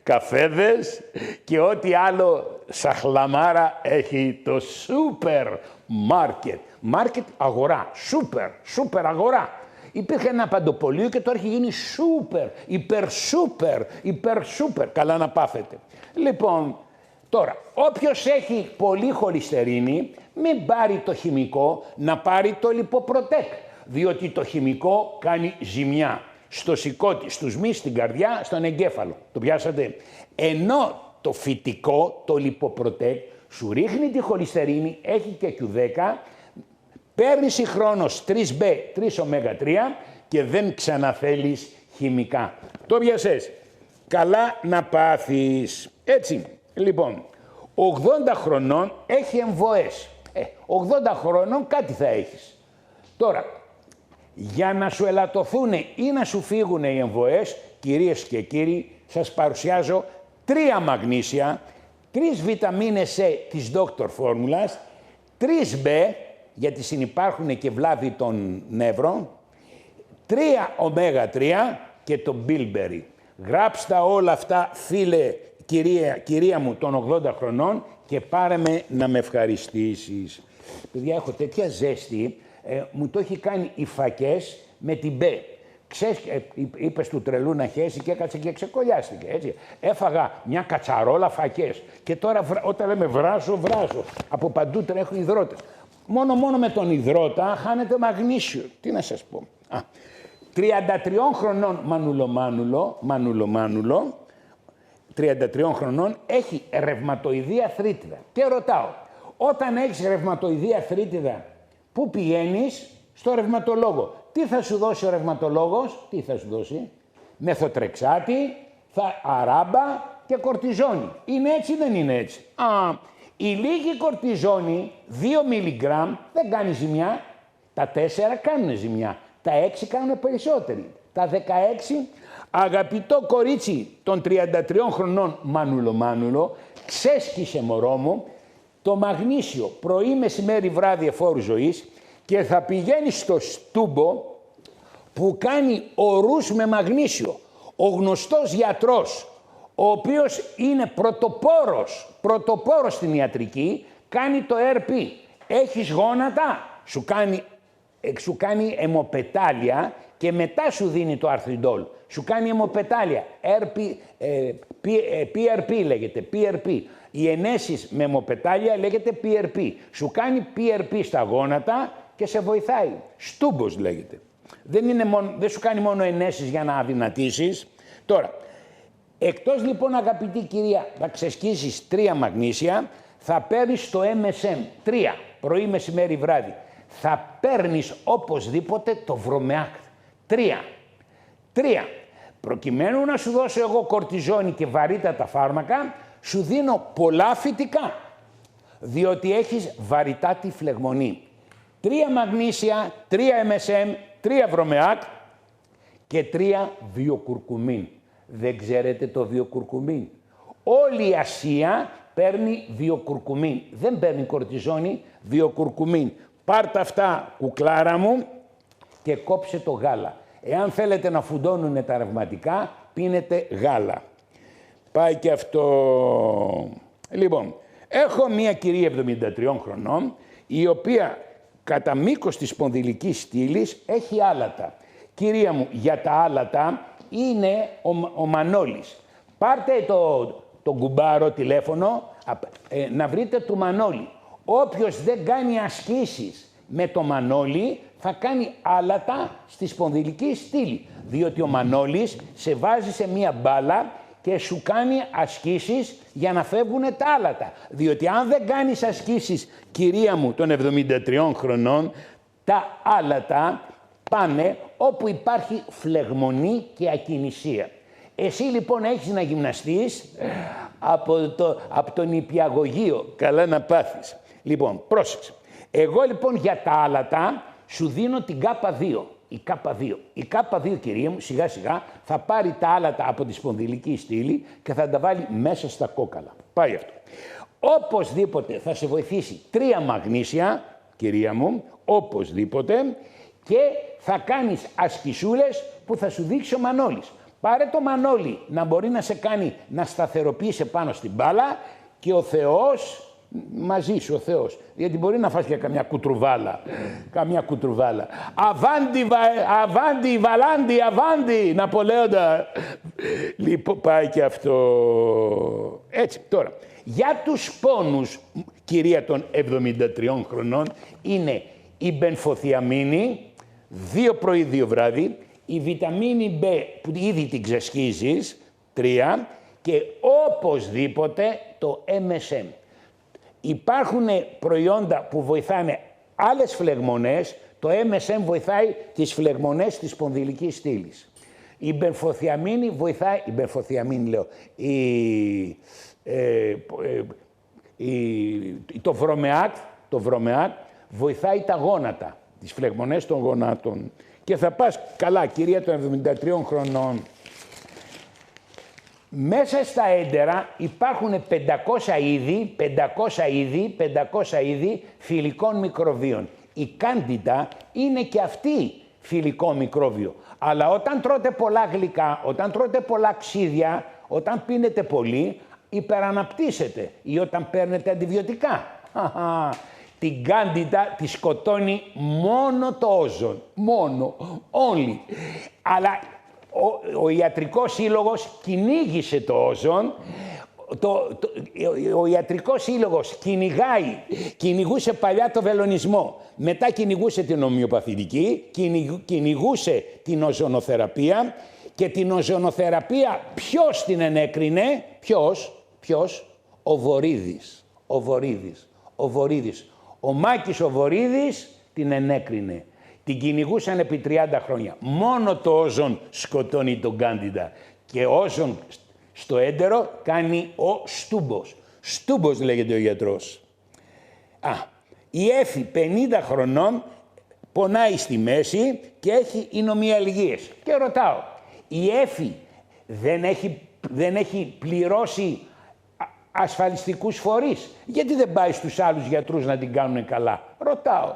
καφέδες και ό,τι άλλο σαχλαμάρα έχει το σούπερ μάρκετ αγορά, σούπερ αγορά. Υπήρχε ένα παντοπολείο και τώρα έχει γίνει σούπερ, υπερσούπερ, καλά να πάθετε. Λοιπόν, Τώρα, όποιος έχει πολύ χολυστερίνη, μην πάρει το χημικό, να πάρει το λιποπροτέκ. Διότι το χημικό κάνει ζημιά στο σηκώτη, στους μυς, στην καρδιά, στον εγκέφαλο. Το πιάσατε. Ενώ το φυτικό, το λιποπροτέκ, σου ρίχνει τη χολυστερίνη, έχει και Q10, παίρνεις συγχρόνως 3B, 3ω3 και δεν ξαναθέλεις χημικά. Το πιάσες. Καλά να πάθεις. Έτσι, λοιπόν, 80 χρονών έχει εμβοές. 80 χρονών κάτι θα έχεις. Τώρα, για να σου ελαττωθούν ή να σου φύγουν οι εμβοές, κυρίες και κύριοι, σας παρουσιάζω 3 μαγνήσια, 3 βιταμίνες C της Dr. Φόρμουλας, 3B, γιατί συνυπάρχουν και βλάβη των νεύρων, 3 ω3 και το Bilberry. Γράψτε όλα αυτά, φίλε, κυρία μου των 80 χρονών και πάρε με να με ευχαριστήσεις. Παιδιά, έχω τέτοια ζέστη, μου το έχει κάνει οι φακές με την μπε. Ξέρεις, είπες του τρελού να χέσει και έκατσε και ξεκολλιάστηκε, έτσι. Έφαγα μια κατσαρόλα φακές και τώρα όταν λέμε βράσω. Από παντού τρέχουν υδρότες. Μόνο με τον υδρότα χάνεται μαγνήσιο. Τι να σας πω. 33 χρονών μανουλομάνουλο, 33 χρονών, έχει ρευματοειδή αρθρίτιδα. Και ρωτάω, όταν έχεις ρευματοειδή αρθρίτιδα, πού πηγαίνεις? Στο ρευματολόγο. Τι θα σου δώσει ο ρευματολόγος? Τι θα σου δώσει? Μεθοτρεξάτη, αράμπα και κορτιζόνη. Είναι έτσι ή δεν είναι έτσι? Η λίγη κορτιζόνη, 2 μιλιγκράμμ, δεν κάνει ζημιά. Τα 4 κάνουν ζημιά. Τα 6 κάνουν περισσότεροι. Τα 16, αγαπητό κορίτσι των 33 χρονών μανουλο, ξέσκισε μωρό μου το μαγνήσιο πρωί, μεσημέρι, βράδυ εφόρου ζωής και θα πηγαίνει στο στούμπο που κάνει ορούς με μαγνήσιο. Ο γνωστός γιατρός, ο οποίος είναι πρωτοπόρος στην ιατρική, κάνει το RP. Έχεις γόνατα, σου κάνει αιμοπετάλια και μετά σου δίνει το αρθριντόλ. Σου κάνει αιμοπετάλια, PRP λέγεται, PRP. Οι ενέσεις με αιμοπετάλια λέγεται PRP. Σου κάνει PRP στα γόνατα και σε βοηθάει. Στούμπος λέγεται. Δεν σου κάνει μόνο ενέσεις για να αδυνατήσεις. Τώρα, εκτός λοιπόν αγαπητή κυρία να ξεσκίσεις 3 μαγνήσια, θα παίρνεις το MSM, 3, πρωί, μεσημέρι, βράδυ. Θα παίρνεις οπωσδήποτε το Βρωμεάκτ, 3. Προκειμένου να σου δώσω εγώ κορτιζόνη και βαρύτατα φάρμακα, σου δίνω πολλά φυτικά, διότι έχεις βαρυτάτη φλεγμονή. 3 μαγνήσια, 3 MSM, 3 Βρωμεάκτ και 3 βιοκουρκουμίν. Δεν ξέρετε το βιοκουρκουμίν? Όλη η Ασία παίρνει βιοκουρκουμίν. Δεν παίρνει κορτιζόνη, βιοκουρκουμίν. Πάρτε αυτά, κουκλάρα μου, και κόψε το γάλα. Εάν θέλετε να φουντώνουν τα ρευματικά, πίνετε γάλα. Πάει και αυτό. Λοιπόν, έχω μία κυρία 73 χρονών, η οποία κατά μήκος της σπονδυλικής στήλης έχει άλατα. Κυρία μου, για τα άλατα είναι ο Μανώλης. Πάρτε το κουμπάρο τηλέφωνο, να βρείτε του Μανώλη. Όποιος δεν κάνει ασκήσεις με το Μανώλη θα κάνει άλατα στη σπονδυλική στήλη. Διότι ο Μανώλης σε βάζει σε μία μπάλα και σου κάνει ασκήσεις για να φεύγουν τα άλατα. Διότι αν δεν κάνεις ασκήσεις, κυρία μου των 73 χρονών, τα άλατα πάνε όπου υπάρχει φλεγμονή και ακινησία. Εσύ λοιπόν έχεις να γυμναστείς από τον νηπιαγωγείο. Καλά να πάθεις. Λοιπόν, πρόσεξε. Εγώ λοιπόν για τα άλατα σου δίνω την K2. Η K2. Η K2, κυρία μου, σιγά σιγά θα πάρει τα άλατα από τη σπονδυλική στήλη και θα τα βάλει μέσα στα κόκαλα. Πάει αυτό. Οπωσδήποτε θα σε βοηθήσει 3 μαγνήσια, κυρία μου, οπωσδήποτε, και θα κάνεις ασκησούλες που θα σου δείξει ο Μανώλης. Πάρε το Μανώλη να μπορεί να σε κάνει να σταθεροποιήσει πάνω στην μπάλα και ο Θεός Μαζί σου ο Θεός. Γιατί μπορεί να φας και καμιά κουτρουβάλα. Καμιά κουτρουβάλα. Αβάντι, βαλάντι, αβάντι, Ναπολέοντα. Λοιπόν, πάει και αυτό. Έτσι, τώρα. Για τους πόνους, κυρία των 73 χρονών, είναι η μπενφοθιαμίνη, 2 πρωί, 2 βράδυ, η βιταμίνη B που ήδη την ξεσχίζεις, 3, και οπωσδήποτε το MSM. Υπάρχουν προϊόντα που βοηθάνε άλλες φλεγμονές, το MSM βοηθάει τις φλεγμονές της σπονδυλικής στήλης. Η μπενφοθιαμίνη βοηθάει, η μπενφοθιαμίνη λέω, το βρωμεάκ βοηθάει τα γόνατα, τις φλεγμονές των γονάτων. Και θα πας καλά, κυρία των 73 χρονών. Μέσα στα έντερα υπάρχουν 500 είδη φιλικών μικροβίων. Η Candida είναι και αυτή φιλικό μικρόβιο. Αλλά όταν τρώτε πολλά γλυκά, όταν τρώτε πολλά ξύδια, όταν πίνετε πολύ, υπεραναπτύσσετε ή όταν παίρνετε αντιβιωτικά. Την Candida τη σκοτώνει μόνο το όζον. Μόνο. Όλοι. Αλλά ο ιατρικός σύλλογος κυνήγησε το όζον. Ο ιατρικός σύλλογος κυνηγούσε παλιά το βελονισμό. Μετά κυνηγούσε την ομοιοπαθητική, κυνηγούσε την οζονοθεραπεία. Και την οζονοθεραπεία ποιος την ενέκρινε, ποιος, ο Βορίδης. Ο Μάκης ο Βορίδης την ενέκρινε. Την κυνηγούσαν επί 30 χρόνια. Μόνο το όζον σκοτώνει τον Candida. Και όζον στο έντερο κάνει ο Στούμπος. Στούμπος λέγεται ο γιατρός. Η Έφη 50 χρονών πονάει στη μέση και έχει ινομιαλγίες. Και ρωτάω, η Έφη δεν έχει πληρώσει ασφαλιστικούς φορείς? Γιατί δεν πάει στους άλλους γιατρούς να την κάνουν καλά? Ρωτάω.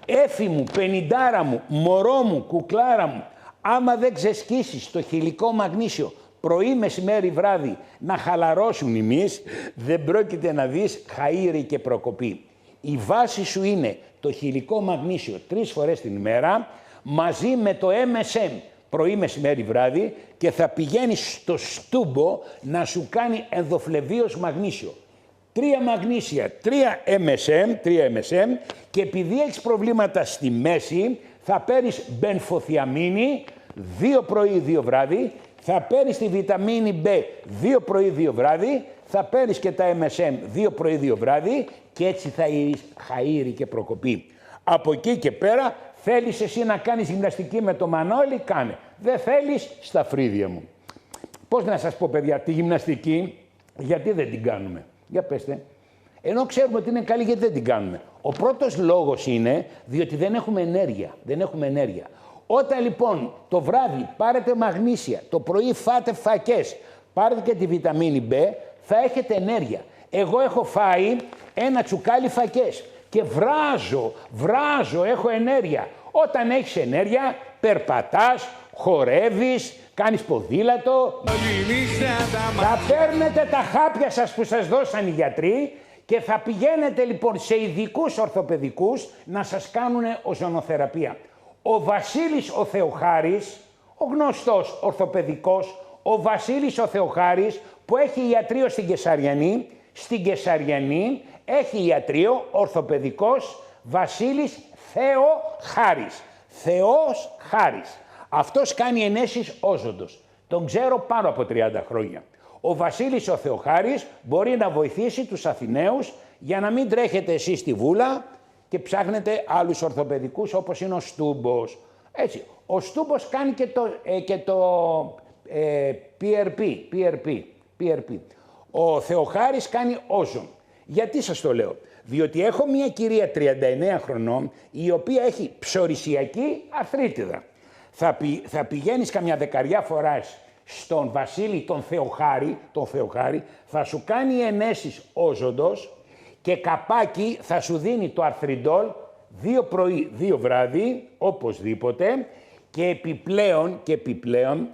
Έφη μου, 50 μου, μωρό μου, κουκλάρα μου, άμα δεν ξεσκίσεις το χυλικό μαγνήσιο πρωί, μεσημέρι, βράδυ, να χαλαρώσουν οι μυς, δεν πρόκειται να δεις χαΐρι και προκοπή. Η βάση σου είναι το χυλικό μαγνήσιο 3 φορές την ημέρα, μαζί με το MSM, πρωί, μεσημέρι, βράδυ, και θα πηγαίνεις στο Στούμπο να σου κάνει ενδοφλεβίως μαγνήσιο. 3 μαγνήσια, 3 MSM, και επειδή έχεις προβλήματα στη μέση, θα παίρνεις μπενφοθιαμίνη 2 πρωί, 2 βράδυ, θα παίρνεις τη βιταμίνη B 2 πρωί, 2 βράδυ, θα παίρνεις και τα MSM 2 πρωί, 2 βράδυ, και έτσι θα είσαι χαΐρι και προκοπή. Από εκεί και πέρα, θέλεις εσύ να κάνεις γυμναστική με το Μανώλη, κάνε. Δεν θέλεις, στα φρύδια μου. Πώς να σας πω, παιδιά, τη γυμναστική, γιατί δεν την κάνουμε? Για πέστε. Ενώ ξέρουμε ότι είναι καλή, γιατί δεν την κάνουμε? Ο πρώτος λόγος είναι διότι δεν έχουμε ενέργεια. Όταν λοιπόν το βράδυ πάρετε μαγνήσια, το πρωί φάτε φακές, πάρετε και τη βιταμίνη B, θα έχετε ενέργεια. Εγώ έχω φάει ένα τσουκάλι φακές και βράζω, έχω ενέργεια. Όταν έχεις ενέργεια, περπατάς, χορεύεις, κάνεις ποδήλατο. Θα παίρνετε τα χάπια σας που σας δώσαν οι γιατροί και θα πηγαίνετε λοιπόν σε ειδικούς ορθοπαιδικούς να σας κάνουν οζονοθεραπεία. Ο Βασίλης ο Θεοχάρης, ο γνωστός ορθοπαιδικός, ο Βασίλης ο Θεοχάρης που έχει ιατρείο στην Κεσαριανή, έχει ιατρείο ορθοπαιδικός Βασίλης Θεοχάρης. Θεός Χάρης. Αυτός κάνει ενέσεις όζοντος. Τον ξέρω πάνω από 30 χρόνια. Ο Βασίλης ο Θεοχάρης μπορεί να βοηθήσει τους Αθηναίους για να μην τρέχετε εσείς στη βούλα και ψάχνετε άλλους ορθοπαιδικούς όπως είναι ο Στούμπος. Έτσι. Ο Στούμπος κάνει και το PRP. Ο Θεοχάρης κάνει όζον. Γιατί σας το λέω? Διότι έχω μια κυρία 39 χρονών η οποία έχει ψωρησιακή αρθρίτιδα. Θα πηγαίνεις καμιά 10 φοράς στον Βασίλη τον Θεοχάρη, θα σου κάνει ενέσεις όζοντος και καπάκι θα σου δίνει το αρθριντόλ 2 πρωί, 2 βράδυ, οπωσδήποτε, και επιπλέον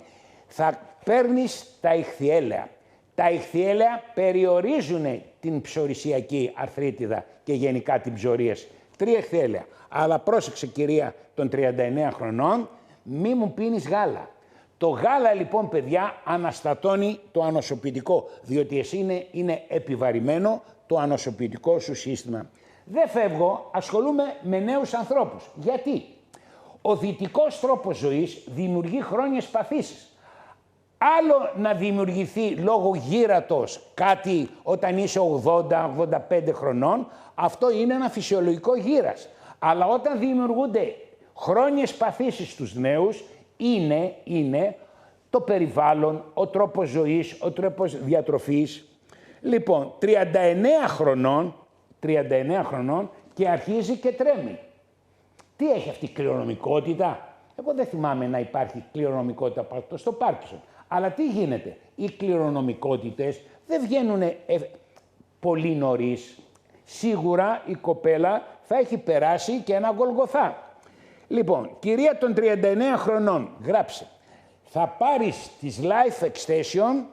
θα παίρνεις τα ηχθιέλαια. Τα ηχθιέλαια περιορίζουν την ψωρησιακή αρθρίτιδα και γενικά την ψωρίες. 3 ηχθιέλαια. Αλλά πρόσεξε κυρία των 39 χρονών, μη μου πίνεις γάλα. Το γάλα λοιπόν παιδιά αναστατώνει το ανοσοποιητικό, διότι εσύ είναι επιβαρημένο το ανοσοποιητικό σου σύστημα. Δεν φεύγω, ασχολούμαι με νέους ανθρώπους. Γιατί? Ο δυτικός τρόπος ζωής δημιουργεί χρόνιες παθήσεις. Άλλο να δημιουργηθεί λόγω γύρατος κάτι όταν είσαι 80-85 χρονών, αυτό είναι ένα φυσιολογικό γύρας. Αλλά όταν δημιουργούνται χρόνιες παθήσεις στους νέους, είναι το περιβάλλον, ο τρόπος ζωής, ο τρόπος διατροφής. Λοιπόν, 39 χρονών και αρχίζει και τρέμει. Τι έχει αυτή η κληρονομικότητα? Εγώ δεν θυμάμαι να υπάρχει κληρονομικότητα στο Πάρκινσον. Αλλά τι γίνεται? Οι κληρονομικότητες δεν βγαίνουν πολύ νωρίς. Σίγουρα η κοπέλα θα έχει περάσει και ένα Γολγοθά. Λοιπόν, κυρία των 39 χρονών, γράψε. Θα πάρεις τις Life Extension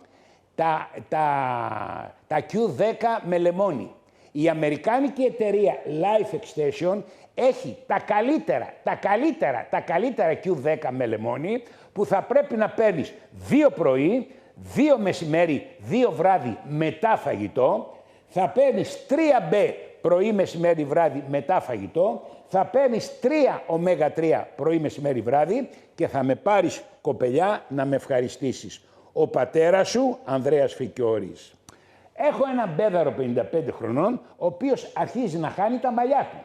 τα Q10 με λεμόνι. Η αμερικάνικη εταιρεία Life Extension έχει τα καλύτερα Q10 με λεμόνι που θα πρέπει να παίρνεις 2 πρωί, 2 μεσημέρι, 2 βράδυ μετά φαγητό. Θα παίρνεις 3B πρωί, μεσημέρι, βράδυ μετά φαγητό. Θα παίρνεις 3 ω3 πρωί, μεσημέρι, βράδυ και θα με πάρεις κοπελιά να με ευχαριστήσεις. Ο πατέρας σου, Ανδρέας Φικιώρης. Έχω έναν μπέδαρο 55 χρονών, ο οποίος αρχίζει να χάνει τα μαλλιά του.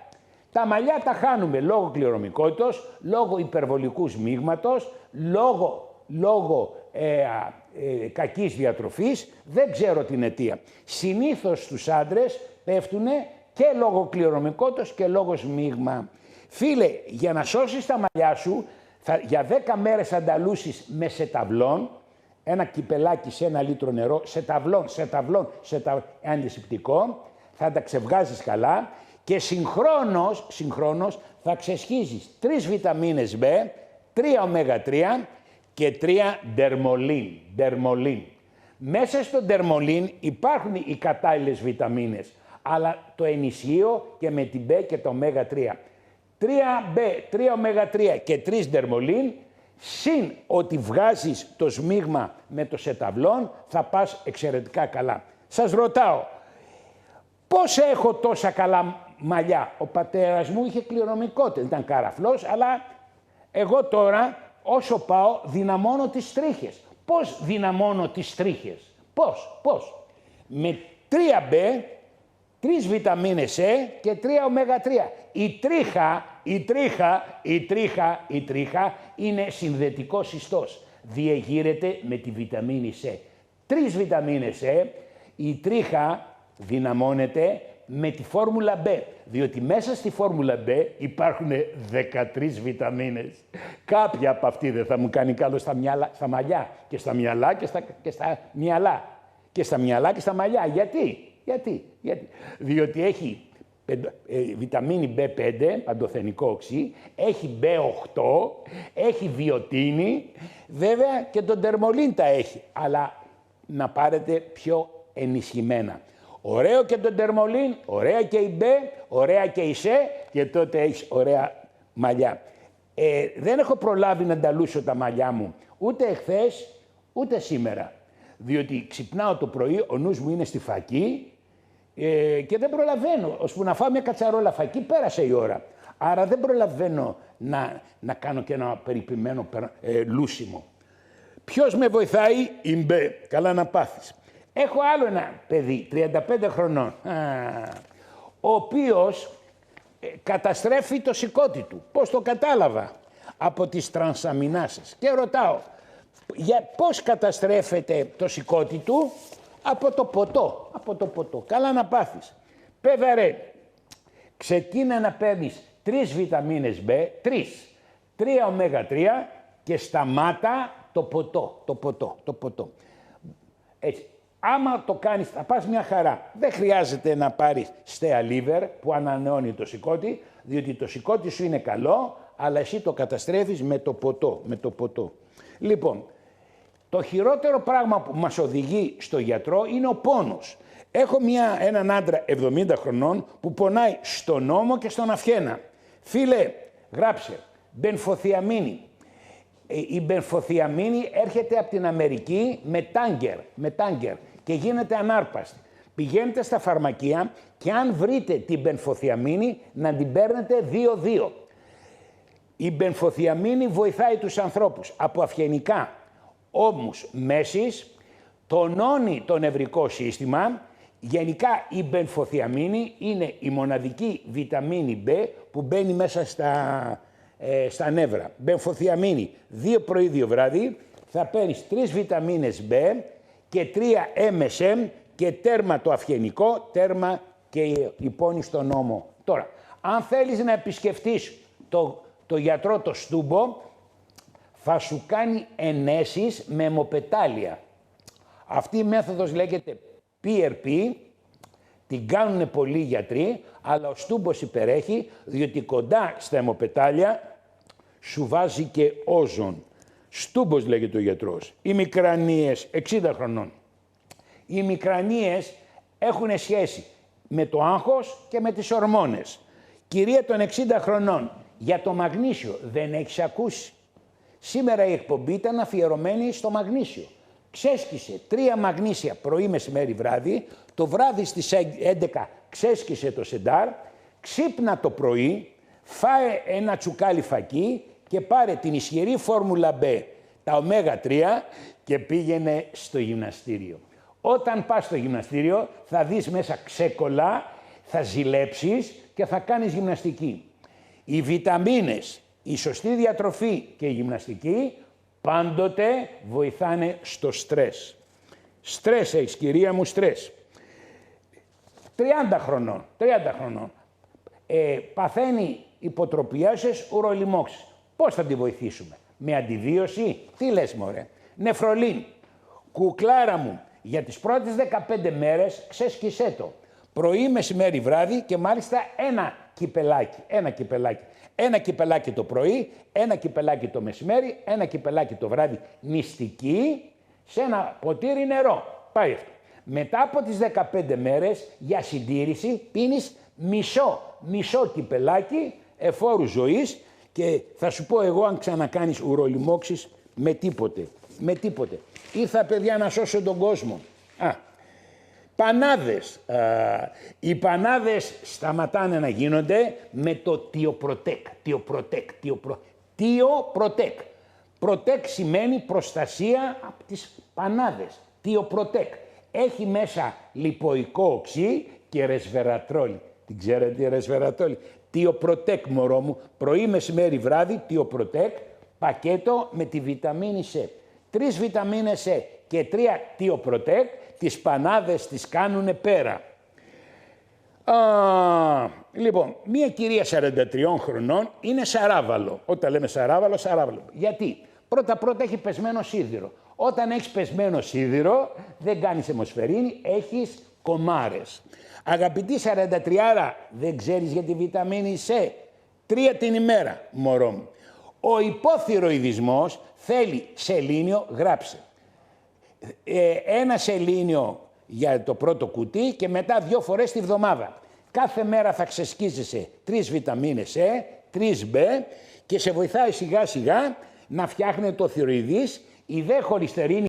Τα μαλλιά τα χάνουμε λόγω κληρονομικότητας, λόγω υπερβολικού σμίγματος, λόγω κακής διατροφής, δεν ξέρω την αιτία. Συνήθως στους άντρες πέφτουνε και λόγω κληρονομικότητας και λόγω σμίγμα. Φίλε, για να σώσεις τα μαλλιά σου, για 10 μέρες ανταλούσεις με σεταβλόν, ένα κυπελάκι σε 1 λίτρο νερό, αντισηπτικό, θα τα ξεβγάζεις καλά και συγχρόνως θα ξεσχίζεις 3 βιταμίνες B, 3 ω3 και 3 ντερμολίν. Μέσα στο ντερμολίν υπάρχουν οι κατάλληλες βιταμίνες, αλλά το ενισχύω και με την B και το ω3. 3B, 3 ω3 και 3 ντερμολίν, συν ότι βγάζεις το σμίγμα με το σεταβλόν, θα πας εξαιρετικά καλά. Σας ρωτάω, πώς έχω τόσα καλά μαλλιά? Ο πατέρας μου είχε κληρονομικότητα, ήταν καραφλός, αλλά εγώ τώρα όσο πάω δυναμώνω τις τρίχες. Πώς δυναμώνω τις τρίχες? Πώς? Με 3B, 3 βιταμίνες E και 3 ω3. Η τρίχα είναι συνδετικός ιστός. Διεγείρεται με τη βιταμίνη C. 3 βιταμίνες E, η τρίχα δυναμώνεται με τη φόρμουλα B. Διότι μέσα στη φόρμουλα B υπάρχουν 13 βιταμίνες. Κάποια από αυτή δεν θα μου κάνει καλό στα μαλλιά και στα μυαλά και στα μυαλά. Και στα μυαλά και στα μαλλιά. Γιατί? Διότι έχει βιταμίνη B5, παντοθενικό οξύ, έχει B8, έχει βιοτίνη, βέβαια και τον ντερμολίν τα έχει, αλλά να πάρετε πιο ενισχυμένα. Ωραίο και τον ντερμολίν, ωραία και η B, ωραία και η C και τότε έχεις ωραία μαλλιά. Δεν έχω προλάβει να ανταλούσω τα μαλλιά μου ούτε εχθές ούτε σήμερα, διότι ξυπνάω το πρωί, ο νους μου είναι στη φακή και δεν προλαβαίνω, ώσπου να φάω μια κατσαρόλα φακή, πέρασε η ώρα. Άρα δεν προλαβαίνω να κάνω και ένα περιποιημένο λούσιμο. Ποιος με βοηθάει? Η Μπέ. Καλά να πάθεις. Έχω άλλο ένα παιδί, 35 χρονών, ο οποίος καταστρέφει το σηκώτη του. Πώς το κατάλαβα? Από τις τρανσαμινάσες. Και ρωτάω, πώς καταστρέφεται το σηκώτη του? Από το ποτό. Καλά να πάθεις. Παιδαρέ, ξεκίνα να παίρνεις 3 βιταμίνες B, 3 ω3 και σταμάτα το ποτό. Έτσι. Άμα το κάνεις, θα πας μια χαρά. Δεν χρειάζεται να πάρεις στέα liver που ανανεώνει το σηκώτη, διότι το σηκώτη σου είναι καλό, αλλά εσύ το καταστρέφεις με το ποτό. Λοιπόν, Το χειρότερο πράγμα που μας οδηγεί στο γιατρό είναι ο πόνος. Έχω έναν άντρα 70 χρονών που πονάει στον ώμο και στον αυχένα. Φίλε, γράψε, μπενφοθιαμίνη. Η μπενφοθιαμίνη έρχεται από την Αμερική με τάγκερ και γίνεται ανάρπαστη. Πηγαίνετε στα φαρμακεία και αν βρείτε την μπενφοθιαμίνη να την παίρνετε 2-2. Η μπενφοθιαμίνη βοηθάει τους ανθρώπους από αυγενικά, ώμους, μέσης, τονώνει το νευρικό σύστημα. Γενικά η μπενφοθιαμίνη είναι η μοναδική βιταμίνη B που μπαίνει μέσα στα νεύρα. Μπενφοθιαμίνη 2 πρωί 2 βράδυ, θα παίρνεις 3 βιταμίνες B και 3 MSM και τέρμα το αυγενικό, τέρμα και η πόνη στον ώμο. Τώρα, αν θέλεις να επισκεφτείς το γιατρό το Στούμπο, θα σου κάνει ενέσεις με αιμοπετάλια. Αυτή η μέθοδος λέγεται PRP, την κάνουν πολλοί γιατροί, αλλά ο Στούμπος υπερέχει, διότι κοντά στα αιμοπετάλια σου βάζει και όζον. Στούμπος λέγεται ο γιατρός. Οι μικρανίες, 60 χρονών. Οι μικρανίες έχουν σχέση με το άγχος και με τις ορμόνες. Κυρία των 60 χρονών, για το μαγνήσιο δεν έχεις ακούσει? Σήμερα η εκπομπή ήταν αφιερωμένη στο μαγνήσιο. Ξέσκισε 3 μαγνήσια πρωί, μεσημέρι, βράδυ. Το βράδυ στις 11 ξέσκισε το σεντάρ. Ξύπνα το πρωί, φάε ένα τσουκάλι φακί και πάρε την ισχυρή φόρμουλα B, τα ω3 και πήγαινε στο γυμναστήριο. Όταν πας στο γυμναστήριο θα δεις μέσα ξέκολα, θα ζηλέψεις και θα κάνεις γυμναστική. Οι βιταμίνες, η σωστή διατροφή και η γυμναστική πάντοτε βοηθάνε στο στρες. Στρες έχεις, κυρία μου, στρες. 30 χρονών, παθαίνει υποτροπιάσεις ουρολιμόξης. Πώς θα τη βοηθήσουμε? Με αντιβίωση? Τι λες, μωρέ? Νεφρολίν. Κουκλάρα μου, για τις πρώτες 15 μέρες ξέσκισέ το. Πρωί, μεσημέρι, βράδυ και μάλιστα ένα κυπελάκι. Ένα κυπελάκι το πρωί, ένα κυπελάκι το μεσημέρι, ένα κυπελάκι το βράδυ νηστική, σε ένα ποτήρι νερό. Πάει αυτό. Μετά από τις 15 μέρες, για συντήρηση, πίνεις μισό κυπελάκι εφόρου ζωής και θα σου πω εγώ αν ξανακάνεις ουρολιμόξεις με τίποτε. Ήρθα, παιδιά, να σώσω τον κόσμο. Πανάδες. Οι πανάδες σταματάνε να γίνονται με το Τιοπροτέκ. Τιοπροτέκ. Προτέκ σημαίνει προστασία από τις πανάδες. Τιοπροτέκ. Έχει μέσα λιποϊκό οξύ και ρεσβερατρόλι. Την ξέρετε η ρεσβερατρόλι? Τιοπροτέκ, μωρό μου. Πρωί, μεσημέρι, βράδυ, Τιοπροτέκ. Πακέτο με τη βιταμίνη C. 3 βιταμίνες C και 3 Τιοπροτέκ. Τις πανάδες τις κάνουνε πέρα. Λοιπόν, μία κυρία 43 χρονών είναι σαράβαλο. Όταν λέμε σαράβαλο. Γιατί? Πρώτα έχει πεσμένο σίδηρο. Όταν έχεις πεσμένο σίδηρο, δεν κάνεις αιμοσφαιρίνη, έχεις κομάρες. Αγαπητή 43, δεν ξέρεις για τη βιταμίνη C? 3 την ημέρα, μωρό μου. Ο υποθυροειδισμός θέλει σελήνιο, γράψε. Ένα σελήνιο για το πρώτο κουτί και μετά 2 φορές τη βδομάδα. Κάθε μέρα θα ξεσκίζεσαι 3 βιταμίνες C, 3 B και σε βοηθάει σιγά σιγά να φτιάχνει το θυροειδής. Η δε χολυστερίνη